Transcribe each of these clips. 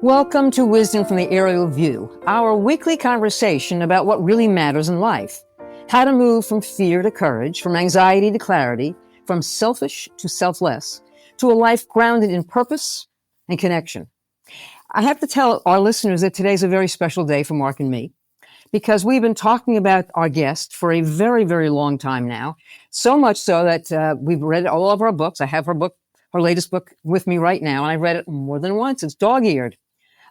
Welcome to Wisdom from the Aerial View, our weekly conversation about what really matters in life. How to move from fear to courage, from anxiety to clarity, from selfish to selfless, to a life grounded in purpose and connection. I have to tell our listeners that today's a very special day for Mark and me, because we've been talking about our guest for a very, very long time now. So much so that we've read all of our books. I have her latest book with me right now, and I've read it more than once. It's dog-eared.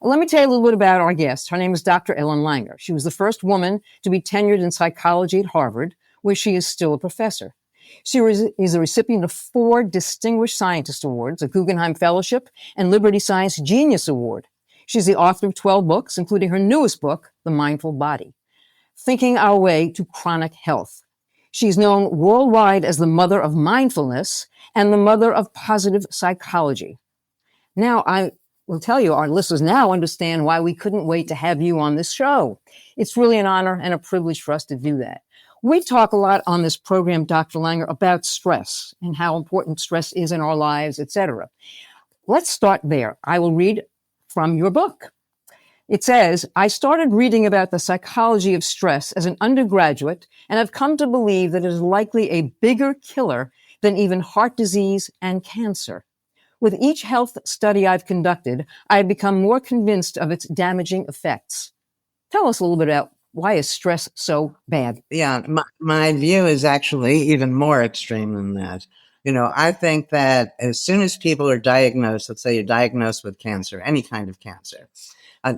Let me tell you a little bit about our guest. Her name is Dr. Ellen Langer. She was the first woman to be tenured in psychology at Harvard, where she is still a professor. She is a recipient of 4 Distinguished Scientist Awards, a Guggenheim Fellowship, and Liberty Science Genius Award. She's the author of 12 books, including her newest book, The Mindful Body, Thinking Our Way to Chronic Health. She's known worldwide as the mother of mindfulness and the mother of positive psychology. Now, I will tell you, our listeners now understand why we couldn't wait to have you on this show. It's really an honor and a privilege for us to do that. We talk a lot on this program, Dr. Langer, about stress and how important stress is in our lives, etc. Let's start there. I will read from your book. It says, I started reading about the psychology of stress as an undergraduate, and I've come to believe that it is likely a bigger killer than even heart disease and cancer. With each health study I've conducted, I've become more convinced of its damaging effects. Tell us a little bit about why is stress so bad? Yeah, my view is actually even more extreme than that. I think that as soon as people are diagnosed, let's say you're diagnosed with cancer, any kind of cancer,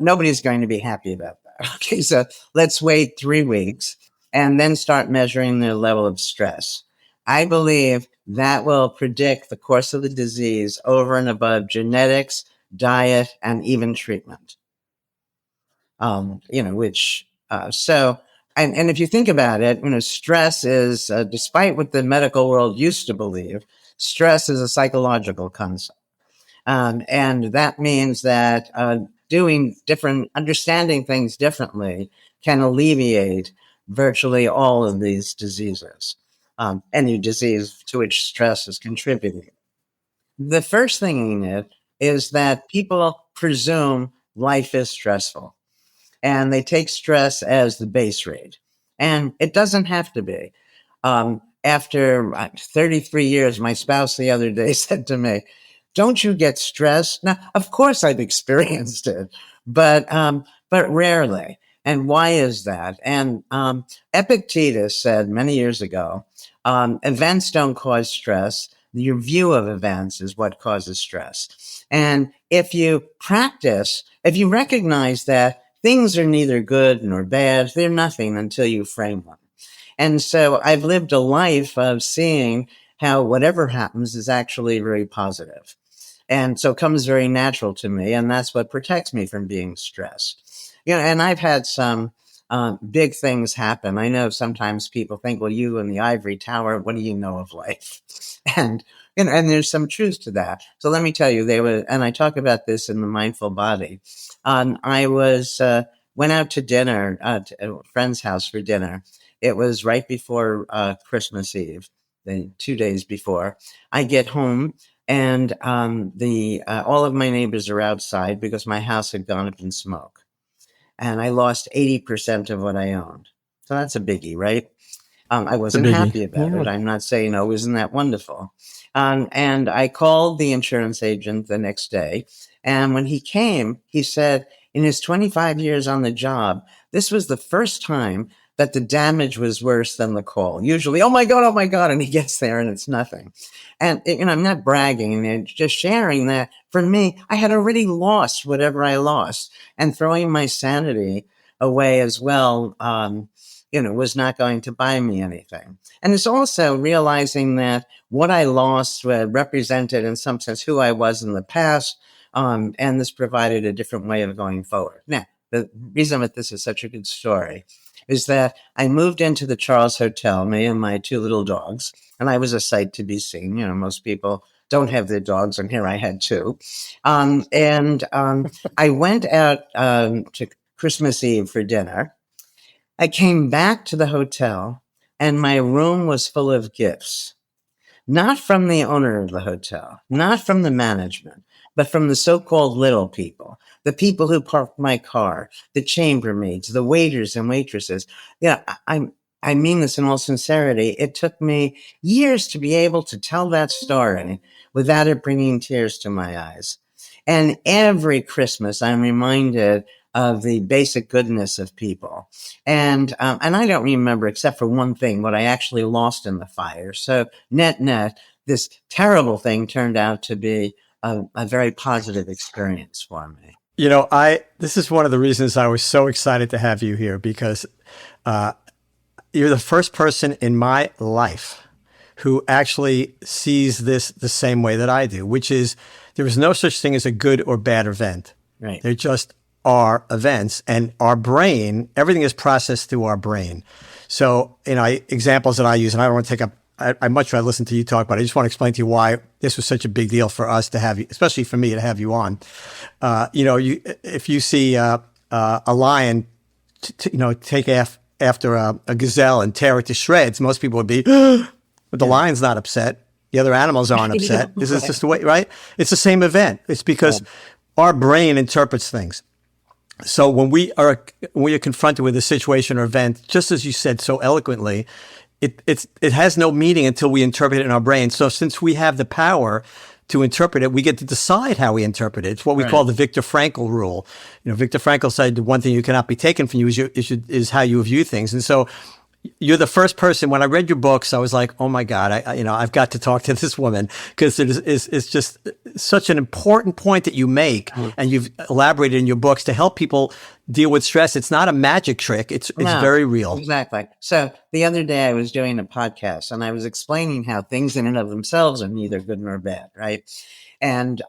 nobody's going to be happy about that. Okay, so let's wait 3 weeks and then start measuring their level of stress. I believe that will predict the course of the disease over and above genetics, diet, and even treatment. And if you think about it, stress is, despite what the medical world used to believe, stress is a psychological concept. And that means that understanding things differently can alleviate virtually all of these diseases, any disease to which stress is contributing. The first thing in it is that people presume life is stressful, and they take stress as the base rate. And it doesn't have to be. After 33 years, my spouse the other day said to me, don't you get stressed? Now, of course I've experienced it, but rarely. And why is that? And Epictetus said many years ago, events don't cause stress. Your view of events is what causes stress. And if you recognize that things are neither good nor bad, they're nothing until you frame them. And so I've lived a life of seeing how whatever happens is actually very positive. And so it comes very natural to me, and that's what protects me from being stressed. And I've had some big things happen. I know sometimes people think, well, you in the ivory tower, what do you know of life? And there's some truth to that. So let me tell you, and I talk about this in The Mindful Body. I went out to dinner at a friend's house for dinner. It was right before Christmas Eve, the 2 days before. I get home, and all of my neighbors are outside because my house had gone up in smoke. And I lost 80% of what I owned. So that's a biggie, right? I wasn't happy about it. I'm not saying, oh, isn't that wonderful? And I called the insurance agent the next day. And when he came, he said in his 25 years on the job, this was the first time that the damage was worse than the call. Usually, oh my God. And he gets there and it's nothing. And, I'm not bragging and just sharing that for me, I had already lost whatever I lost, and throwing my sanity away as well, was not going to buy me anything. And it's also realizing that what I lost represented in some sense who I was in the past. And this provided a different way of going forward. Now, the reason that this is such a good story is that I moved into the Charles Hotel, me and my 2 little dogs, and I was a sight to be seen. Most people don't have their dogs, and here I had 2. I went out to Christmas Eve for dinner. I came back to the hotel, and my room was full of gifts. not from the owner of the hotel, not from the management, but from the so-called little people, the people who parked my car, the chambermaids, the waiters and waitresses. Yeah, I mean this in all sincerity. It took me years to be able to tell that story without it bringing tears to my eyes. And every Christmas, I'm reminded of the basic goodness of people. And I don't remember, except for one thing, what I actually lost in the fire. So net, this terrible thing turned out to be a very positive experience for me. This is one of the reasons I was so excited to have you here, because you're the first person in my life who actually sees this the same way that I do, which is there is no such thing as a good or bad event. Right. There just are events, and our brain, everything is processed through our brain. So, examples that I use, and I don't want to take up, I much rather listen to you talk, but I just want to explain to you why this was such a big deal for us to have you, especially for me to have you on. If you see a lion, take after a gazelle and tear it to shreds, most people would be, but the lion's not upset. The other animals aren't upset. This is just the way, right? It's the same event. It's because our brain interprets things. So when we are confronted with a situation or event, just as you said so eloquently, it has no meaning until we interpret it in our brain. So since we have the power to interpret it, we get to decide how we interpret it. It's what we call the Viktor Frankl rule. Viktor Frankl said the one thing you cannot be taken from you is how you view things. And so you're the first person. When I read your books, I was like, oh my God, I've got to talk to this woman, because it's just such an important point that you make, and you've elaborated in your books to help people deal with stress. It's not a magic trick. It's very real. Exactly. So the other day I was doing a podcast and I was explaining how things in and of themselves are neither good nor bad, right? And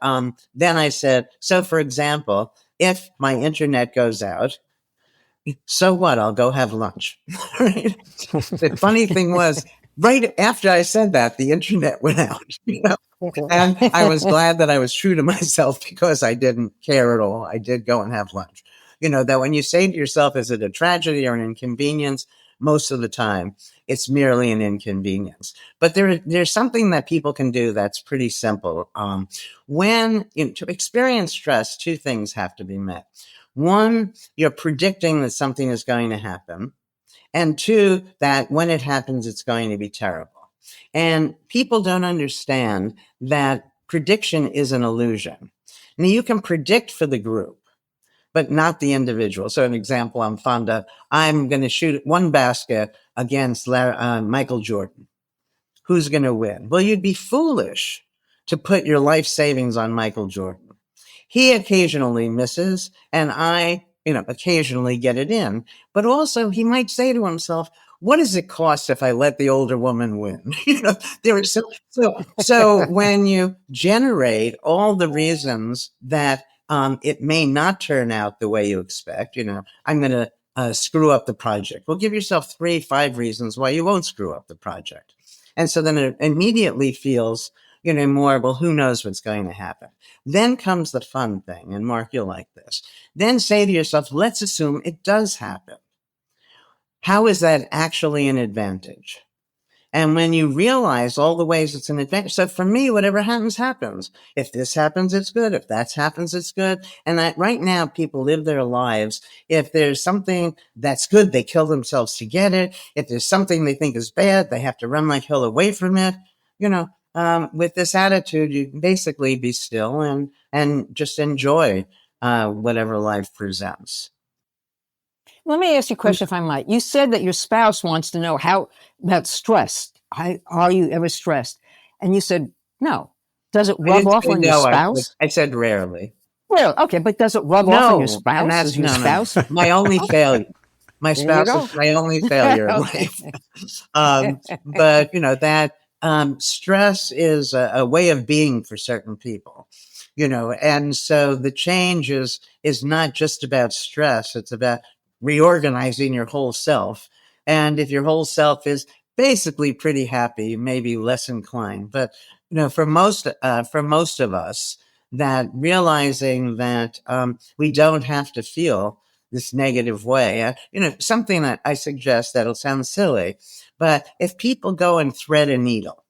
then I said, so for example, if my internet goes out, so what? I'll go have lunch. Right? The funny thing was, right after I said that, the internet went out. And I was glad that I was true to myself, because I didn't care at all. I did go and have lunch. That when you say to yourself, is it a tragedy or an inconvenience? Most of the time, it's merely an inconvenience. But there's something that people can do that's pretty simple. To experience stress, two things have to be met. One, you're predicting that something is going to happen. And two, that when it happens, it's going to be terrible. And people don't understand that prediction is an illusion. Now, you can predict for the group, but not the individual. So an example I'm fond of, I'm going to shoot one basket against Michael Jordan. Who's going to win? Well, you'd be foolish to put your life savings on Michael Jordan. He occasionally misses, and I, occasionally get it in. But also, he might say to himself, what does it cost if I let the older woman win? So when you generate all the reasons that it may not turn out the way you expect, I'm going to screw up the project. Well, give yourself 3-5 reasons why you won't screw up the project. And so then it immediately feels, more, well, who knows what's going to happen? Then comes the fun thing. And Mark, you'll like this. Then say to yourself, let's assume it does happen. How is that actually an advantage? And when you realize all the ways it's an advantage, so for me, whatever happens, happens. If this happens, it's good. If that happens, it's good. And that right now, people live their lives. If there's something that's good, they kill themselves to get it. If there's something they think is bad, they have to run like hell away from it. With this attitude, you can basically be still and just enjoy whatever life presents. Let me ask you a question, if I might. You said that your spouse wants to know how about stress. Are you ever stressed? And you said no. Does it rub off on your spouse? I said rarely. Well, okay, but does it rub off on your spouse? No. My only failure. My spouse is my only failure in life. But that stress is a way of being for certain people. And so the change is not just about stress. It's about reorganizing your whole self. And if your whole self is basically pretty happy, maybe less inclined. But, for most of us, that realizing that we don't have to feel this negative way. Something that I suggest that'll sound silly, but if people go and thread a needle,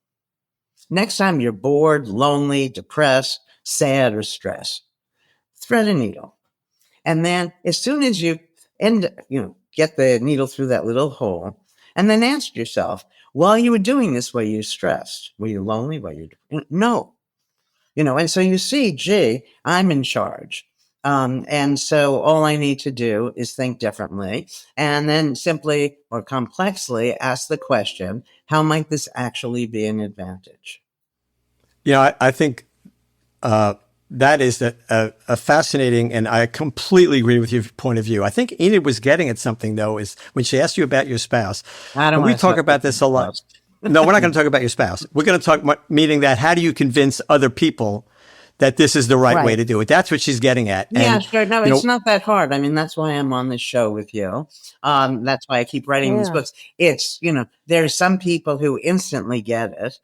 Next time you're bored, lonely, depressed, sad, or stressed, thread a needle. And then as soon as you get the needle through that little hole, and then ask yourself, while you were doing this, were you stressed? Were you lonely? No. And so you see, gee, I'm in charge. And so all I need to do is think differently and then simply or complexly ask the question, how might this actually be an advantage? I think that is a fascinating, and I completely agree with your point of view. I think Enid was getting at something, though, is when she asked you about your spouse. I don't And we want to talk about this a lot. No, we're not going to talk about your spouse. We're going to talk, meaning that how do you convince other people that this is the right way to do it? That's what she's getting at. Yeah, and, sure. No, it's not that hard. I mean, that's why I'm on this show with you. That's why I keep writing these books. It's, there are some people who instantly get it.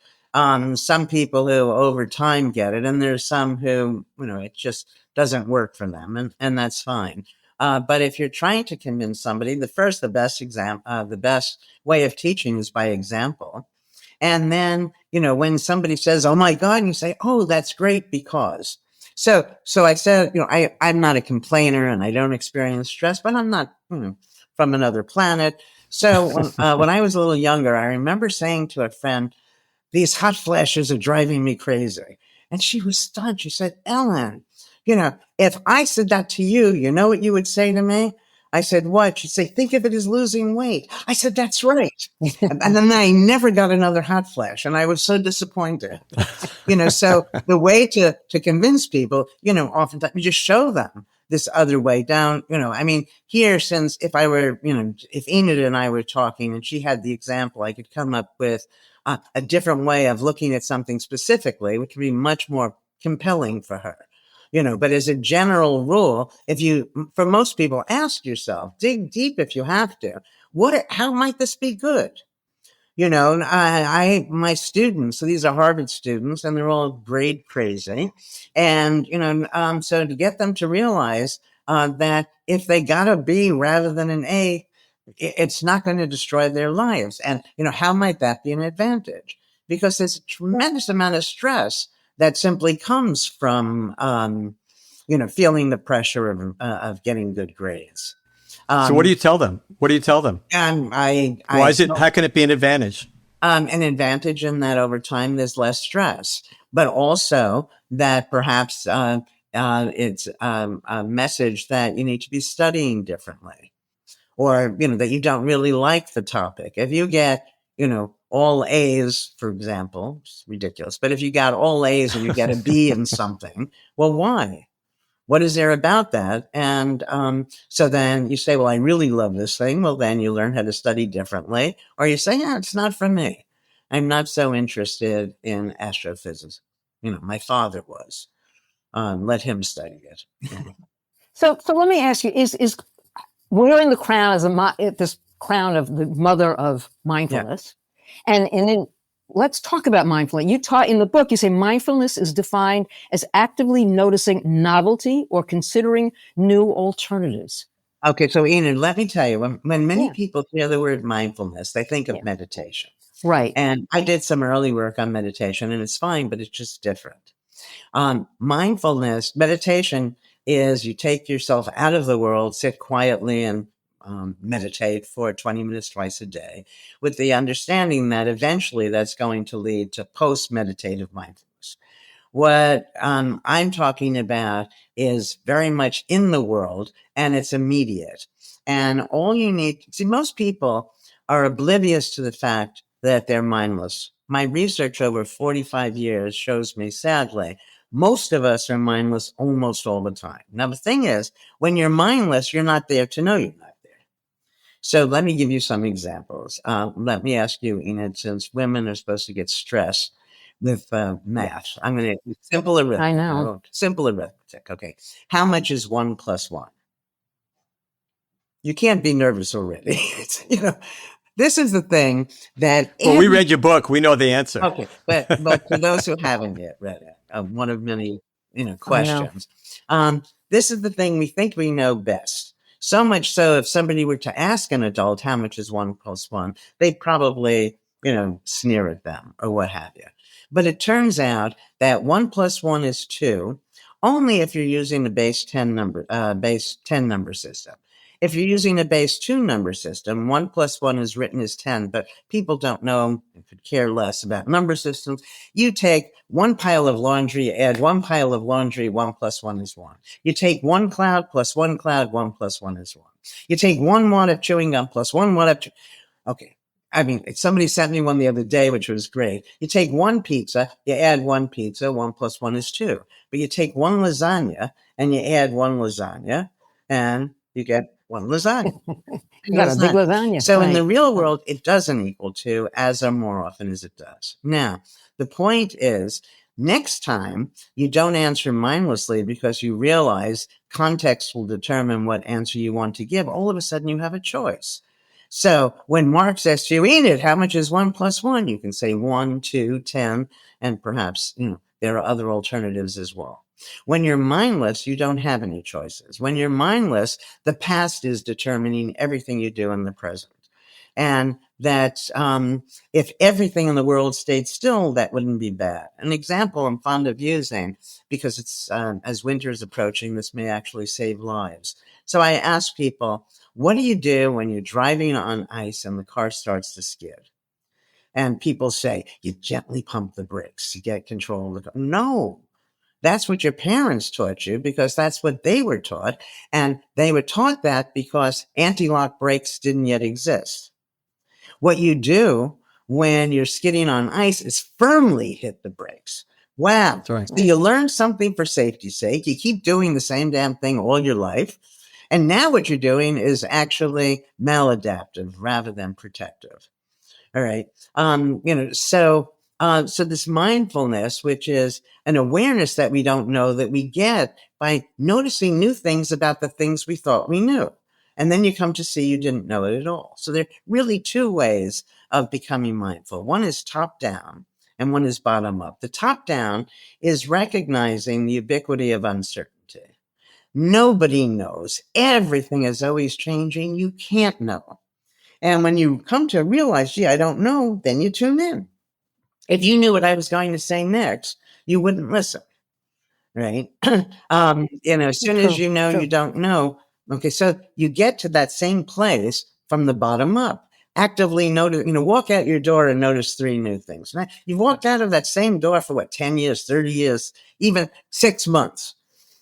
Some people who over time get it. And there's some who, it just doesn't work for them. And that's fine. But if you're trying to convince somebody, the best way of teaching is by example. And then, when somebody says, oh my God, and you say, oh, that's great because. So I said, I'm not a complainer and I don't experience stress, but I'm not from another planet. So when I was a little younger, I remember saying to a friend, these hot flashes are driving me crazy. And she was stunned. She said, Ellen, if I said that to you, you know what you would say to me? I said, what? She'd say, think of it as losing weight. I said, that's right. And then I never got another hot flash. And I was so disappointed. So the way to convince people, oftentimes you just show them this other way down. Here, since if Enid and I were talking and she had the example, I could come up with a different way of looking at something specifically, which would be much more compelling for her. But as a general rule, for most people, ask yourself, dig deep if you have to, how might this be good? My students, so these are Harvard students and they're all grade crazy. And, so to get them to realize, that if they got a B rather than an A, it's not going to destroy their lives. And, how might that be an advantage? Because there's a tremendous amount of stress that simply comes from, feeling the pressure of getting good grades. So what do you tell them? How can it be an advantage? An advantage in that over time there's less stress, but also that perhaps it's a message that you need to be studying differently, or that you don't really like the topic. If you get all A's, for example, it's ridiculous, but if you got all A's and you get a B in something, well, why? What is there about that? And so then you say, well, I really love this thing. Well, then you learn how to study differently. Or you say, yeah, it's not for me. I'm not so interested in astrophysics. My father was. Let him study it. So let me ask you, is wearing the crown as this crown of the mother of mindfulness? Yeah. And then let's talk about mindfulness. You taught in the book, you say mindfulness is defined as actively noticing novelty or considering new alternatives. Okay, so Enid, let me tell you, when many people hear the word mindfulness, they think of meditation. Right. And I did some early work on meditation, and it's fine, but it's just different. Mindfulness, meditation is you take yourself out of the world, sit quietly and meditate for 20 minutes twice a day, with the understanding that eventually that's going to lead to post-meditative mindfulness. What I'm talking about is very much in the world, and it's immediate. And all you need, most people are oblivious to the fact that they're mindless. My research over 45 years shows me, sadly, most of us are mindless almost all the time. Now, the thing is, when you're mindless, you're not there to know you're not there. So let me give you some examples. Let me ask you, Enid, since women are supposed to get stressed with math, I'm going to do simple arithmetic. I know. Simple arithmetic. Okay. How much is 1 + 1? You can't be nervous already. This is the thing that... Well, we read your book. We know the answer. Okay. But for those who haven't yet read it, one of many, questions. This is the thing we think we know best. So much so, if somebody were to ask an adult how much is 1 + 1, they'd probably, sneer at them or what have you. But it turns out that 1 plus 1 is 2 only if you're using the base 10 number system. If you're using a base 2 number system, 1 plus 1 is written as 10, but people don't know, could care less about number systems. You take one pile of laundry, you add one pile of laundry, 1 plus 1 is 1. You take one cloud plus one cloud, 1 plus 1 is 1. You take 1 wad of chewing gum plus 1 wad of okay. I mean, somebody sent me one the other day, which was great. You take one pizza, you add one pizza, 1 plus 1 is 2. But you take one lasagna and you add one lasagna and you get one lasagna. You got a big lasagna. So in right. the real world, it doesn't equal 2 as or more often as it does. Now, the point is, next time you don't answer mindlessly because you realize context will determine what answer you want to give. All of a sudden you have a choice. So when Mark says to you, Enid, how much is 1 plus 1? You can say 1, 2, 10, and perhaps, there are other alternatives as well. When you're mindless, you don't have any choices. When you're mindless, the past is determining everything you do in the present. And that if everything in the world stayed still, that wouldn't be bad. An example I'm fond of using, because it's as winter is approaching, this may actually save lives. So I ask people, what do you do when you're driving on ice and the car starts to skid? And people say, you gently pump the brakes, you get control of the car. No, that's what your parents taught you because that's what they were taught. And they were taught that because anti-lock brakes didn't yet exist. What you do when you're skidding on ice is firmly hit the brakes. Wow. That's right. So you learn something for safety's sake. You keep doing the same damn thing all your life. And now what you're doing is actually maladaptive rather than protective. All right. So this mindfulness, which is an awareness that we don't know that we get by noticing new things about the things we thought we knew. And then you come to see you didn't know it at all. So there are really two ways of becoming mindful. One is top down and one is bottom up. The top down is recognizing the ubiquity of uncertainty. Nobody knows. Everything is always changing. You can't know. And when you come to realize, gee, I don't know, then you tune in. If you knew what I was going to say next, you wouldn't listen, right? As soon as you know you don't know, okay, so you get to that same place from the bottom up. Actively notice, walk out your door and notice 3 new things. Now, you've walked out of that same door for 10 years, 30 years, even 6 months.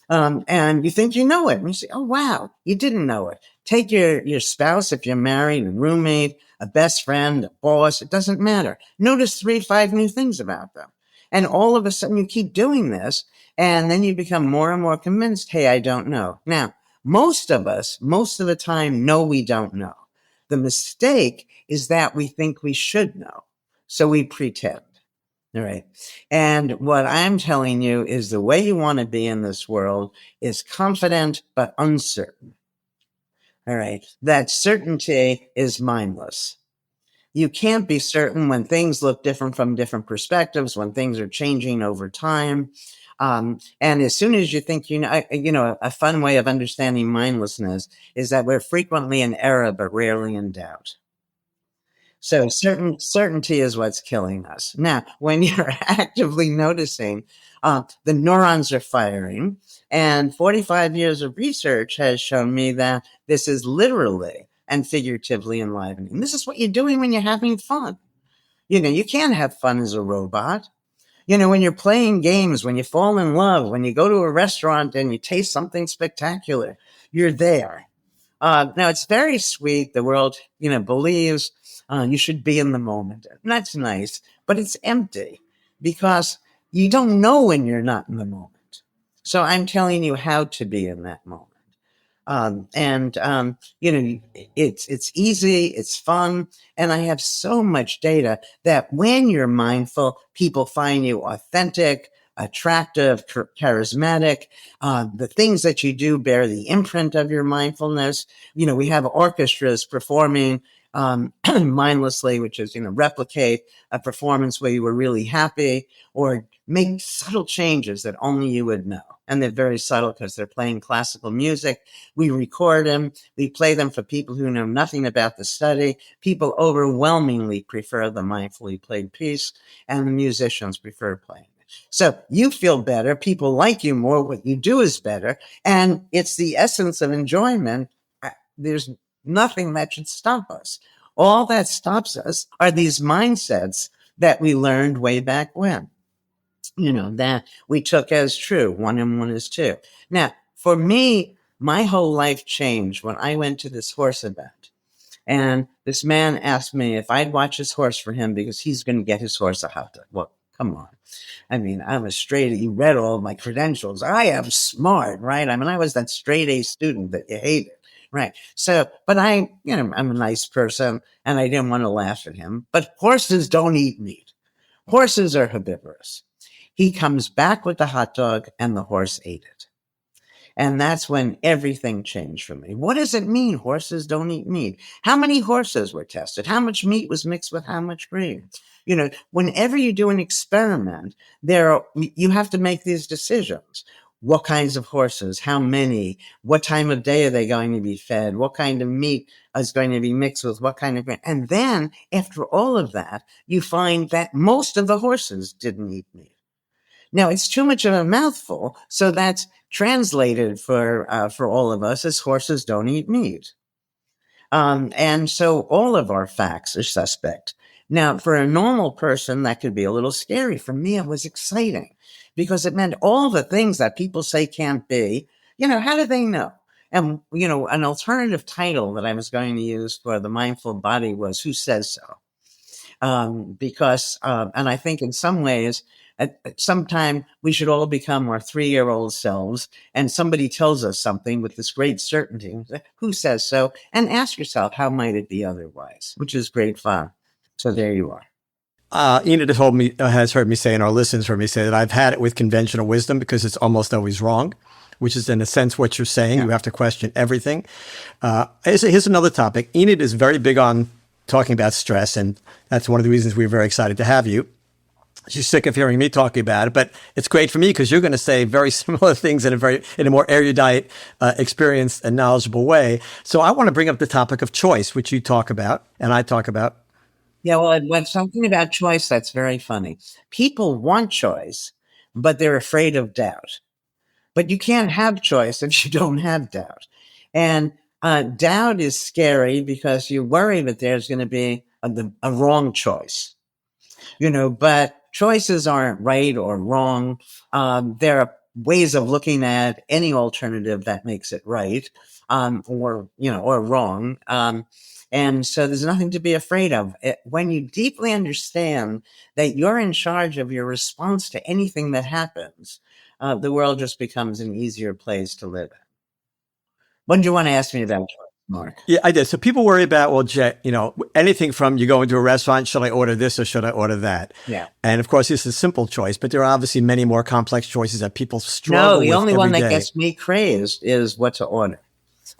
And you think you know it. And you say, oh, wow, you didn't know it. Take your spouse, if you're married, a roommate, a best friend, a boss, it doesn't matter. Notice 3, 5 new things about them. And all of a sudden you keep doing this, and then you become more and more convinced, hey, I don't know. Now, most of us, most of the time, know we don't know. The mistake is that we think we should know. So we pretend. All right. And what I'm telling you is the way you want to be in this world is confident but uncertain. All right. That certainty is mindless. You can't be certain when things look different from different perspectives, when things are changing over time. And as soon as you think, a fun way of understanding mindlessness is that we're frequently in error, but rarely in doubt. So certainty is what's killing us. Now, when you're actively noticing, the neurons are firing, and 45 years of research has shown me that this is literally and figuratively enlivening. This is what you're doing when you're having fun. You can't have fun as a robot. When you're playing games, when you fall in love, when you go to a restaurant and you taste something spectacular, you're there. Now, it's very sweet. The world, believes you should be in the moment. And that's nice, but it's empty because you don't know when you're not in the moment. So I'm telling you how to be in that moment. It's easy, it's fun. And I have so much data that when you're mindful, people find you authentic, attractive, charismatic. The things that you do bear the imprint of your mindfulness. We have orchestras performing mindlessly, which is, replicate a performance where you were really happy, or make subtle changes that only you would know. And they're very subtle because they're playing classical music. We record them. We play them for people who know nothing about the study. People overwhelmingly prefer the mindfully played piece, and the musicians prefer playing it. So you feel better. People like you more. What you do is better. And it's the essence of enjoyment. There's nothing that should stop us. All that stops us are these mindsets that we learned way back when, that we took as true. 1 and 1 is 2. Now, for me, my whole life changed when I went to this horse event. And this man asked me if I'd watch his horse for him because he's going to get his horse a hot dog. Well, come on. I mean, I'm a straight A. You read all of my credentials. I am smart, right? I mean, I was that straight A student that you hated. Right. So, but I'm a nice person and I didn't want to laugh at him. But horses don't eat meat. Horses are herbivorous. He comes back with the hot dog and the horse ate it. And that's when everything changed for me. What does it mean? Horses don't eat meat. How many horses were tested? How much meat was mixed with how much grain? Whenever you do an experiment, you have to make these decisions. What kinds of horses? How many? What time of day are they going to be fed? What kind of meat is going to be mixed with what kind of grain? And then after all of that, you find that most of the horses didn't eat meat. Now, it's too much of a mouthful, so that's translated for all of us as horses don't eat meat. And so all of our facts are suspect. Now, for a normal person, that could be a little scary. For me, it was exciting because it meant all the things that people say can't be. How do they know? And, an alternative title that I was going to use for the mindful body was Who Says So? And I think in some ways, at some time, we should all become our 3-year-old selves, and somebody tells us something with this great certainty. Who says so? And ask yourself, how might it be otherwise? Which is great fun. So there you are. Enid has heard me say, and our listeners heard me say, that I've had it with conventional wisdom because it's almost always wrong, which is in a sense what you're saying. Yeah. You have to question everything. Here's another topic. Enid is very big on talking about stress, and that's one of the reasons we're very excited to have you. She's sick of hearing me talking about it, but it's great for me because you're going to say very similar things in a more erudite, experienced, and knowledgeable way. So I want to bring up the topic of choice, which you talk about and I talk about. Yeah, well, when something about choice that's very funny. People want choice, but they're afraid of doubt. But you can't have choice if you don't have doubt. And doubt is scary because you worry that there's going to be a wrong choice. But choices aren't right or wrong. There are ways of looking at any alternative that makes it right, or wrong. And so there's nothing to be afraid of. When you deeply understand that you're in charge of your response to anything that happens, the world just becomes an easier place to live in. What did you want to ask me about, Mark? Yeah, I did. So people worry about, well, Jet, anything from you go into a restaurant, should I order this or should I order that? Yeah. And of course, this is a simple choice, but there are obviously many more complex choices that people struggle with. No, the only one that day. gets me crazed is what to order.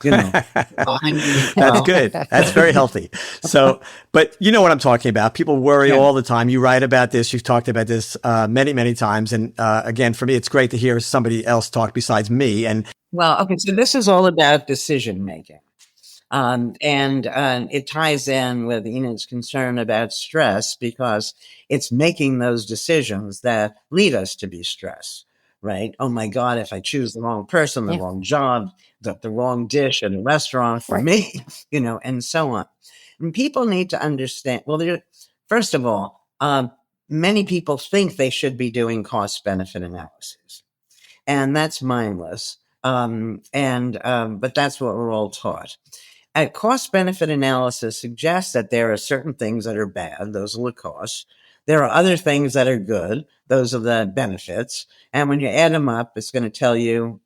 That's good. That's very healthy. So, but you know what I'm talking about. People worry all the time. You write about this. You've talked about this many, many times. And again, for me, it's great to hear somebody else talk besides me. And okay, so this is all about decision making. And it ties in with Enid's concern about stress because it's making those decisions that lead us to be stressed, right? Oh my God, if I choose the wrong person, the wrong job, the wrong dish at a restaurant for me, and so on. And people need to understand, first of all, many people think they should be doing cost benefit analysis, and that's mindless. But that's what we're all taught. A cost-benefit analysis suggests that there are certain things that are bad. Those are the costs. There are other things that are good. Those are the benefits. And when you add them up, it's going to tell you,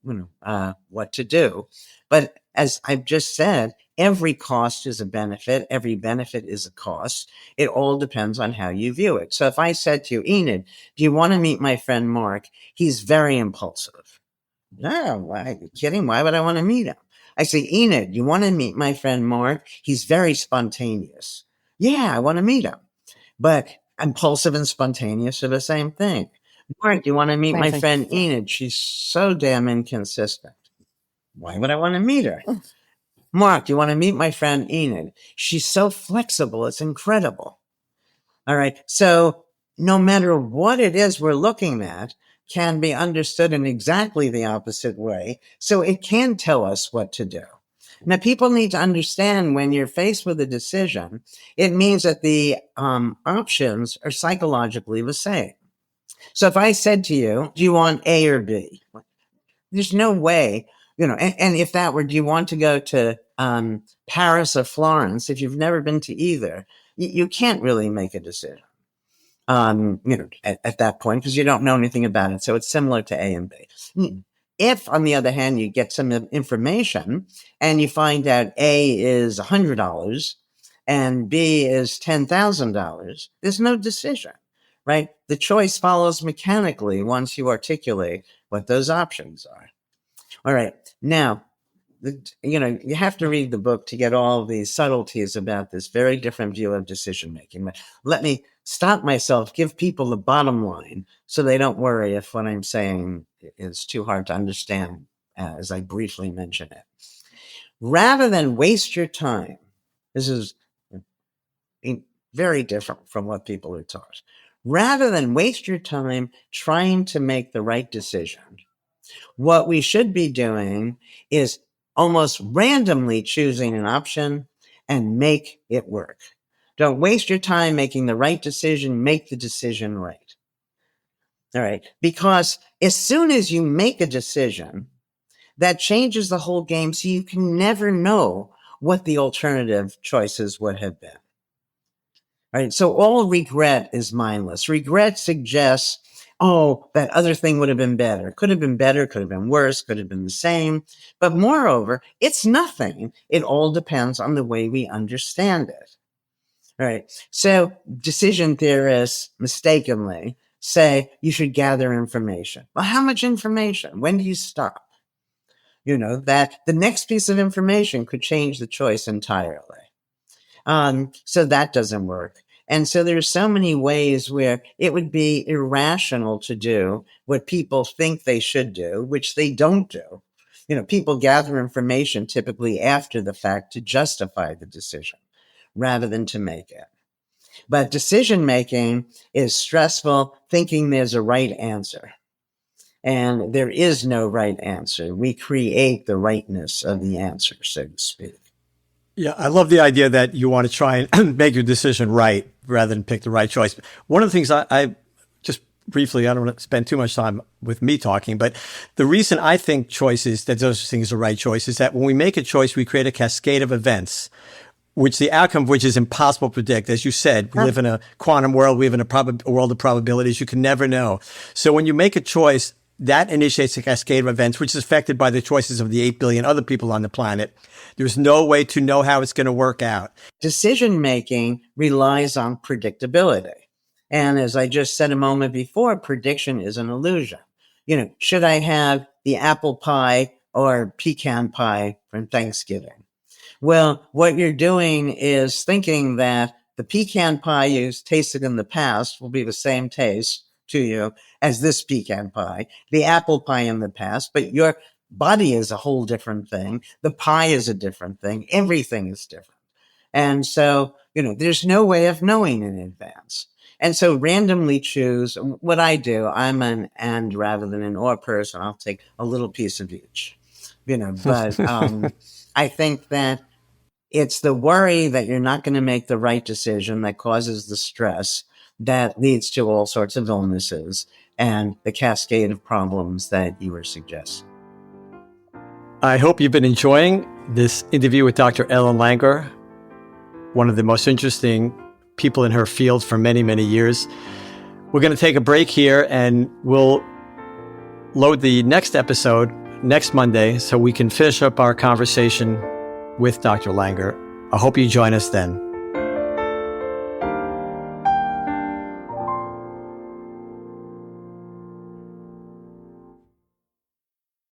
what to do. But as I've just said, every cost is a benefit. Every benefit is a cost. It all depends on how you view it. So if I said to you, Enid, do you want to meet my friend Mark? He's very impulsive. No, why are you kidding? Why would I want to meet him? I say, Enid, you want to meet my friend Mark? He's very spontaneous. Yeah, I want to meet him. But impulsive and spontaneous are the same thing. Mark, you want to meet Same my thing. friend Yeah. Enid? She's so damn inconsistent. Why would I want to meet her? Mark, you want to meet my friend Enid? She's so flexible. It's incredible. All right. So no matter what it is we're looking at can be understood in exactly the opposite way. So it can tell us what to do. Now, people need to understand when you're faced with a decision, it means that the options are psychologically the same. So if I said to you, do you want A or B? There's no way, and if that were, do you want to go to Paris or Florence? If you've never been to either, you can't really make a decision. At that point, because you don't know anything about it. So it's similar to A and B. If, on the other hand, you get some information and you find out A is $100 and B is $10,000, there's no decision, right? The choice follows mechanically once you articulate what those options are. All right. Now, you have to read the book to get all these subtleties about this very different view of decision making. But let me stop myself, give people the bottom line so they don't worry if what I'm saying is too hard to understand as I briefly mention it. Rather than waste your time, this is very different from what people are taught. Rather than waste your time trying to make the right decision, what we should be doing is almost randomly choosing an option and make it work. Don't waste your time making the right decision. Make the decision right. All right. Because as soon as you make a decision, that changes the whole game. So you can never know what the alternative choices would have been. All right. So all regret is mindless. Regret suggests, oh, that other thing would have been better. Could have been better, could have been worse, could have been the same. But moreover, it's nothing. It all depends on the way we understand it. All right. So decision theorists mistakenly say you should gather information. Well, how much information? When do you stop? That the next piece of information could change the choice entirely. So that doesn't work. And so there's so many ways where it would be irrational to do what people think they should do, which they don't do. People gather information typically after the fact to justify the decision rather than to make it. But decision making is stressful, thinking there's a right answer. And there is no right answer. We create the rightness of the answer, so to speak. Yeah, I love the idea that you want to try and make your decision right rather than pick the right choice. One of the things I just briefly, I don't want to spend too much time with me talking, but the reason I think that those things are the right choice is that when we make a choice, we create a cascade of events, which the outcome of which is impossible to predict. As you said, we live in a quantum world. We live in a world of probabilities. You can never know. So when you make a choice, that initiates a cascade of events, which is affected by the choices of the 8 billion other people on the planet. There's no way to know how it's going to work out. Decision making relies on predictability. And as I just said a moment before, prediction is an illusion. Should I have the apple pie or pecan pie from Thanksgiving? Well, what you're doing is thinking that the pecan pie you tasted in the past will be the same taste to you as this pecan pie, the apple pie in the past, but your body is a whole different thing. The pie is a different thing. Everything is different. And so, there's no way of knowing in advance. And so randomly choose what I do. I'm an and rather than an or person. I'll take a little piece of each, but I think that it's the worry that you're not going to make the right decision that causes the stress that leads to all sorts of illnesses and the cascade of problems that you were suggesting. I hope you've been enjoying this interview with Dr. Ellen Langer, one of the most interesting people in her field for many, many years. We're going to take a break here and we'll load the next episode next Monday so we can finish up our conversation with Dr. Langer. I hope you join us then.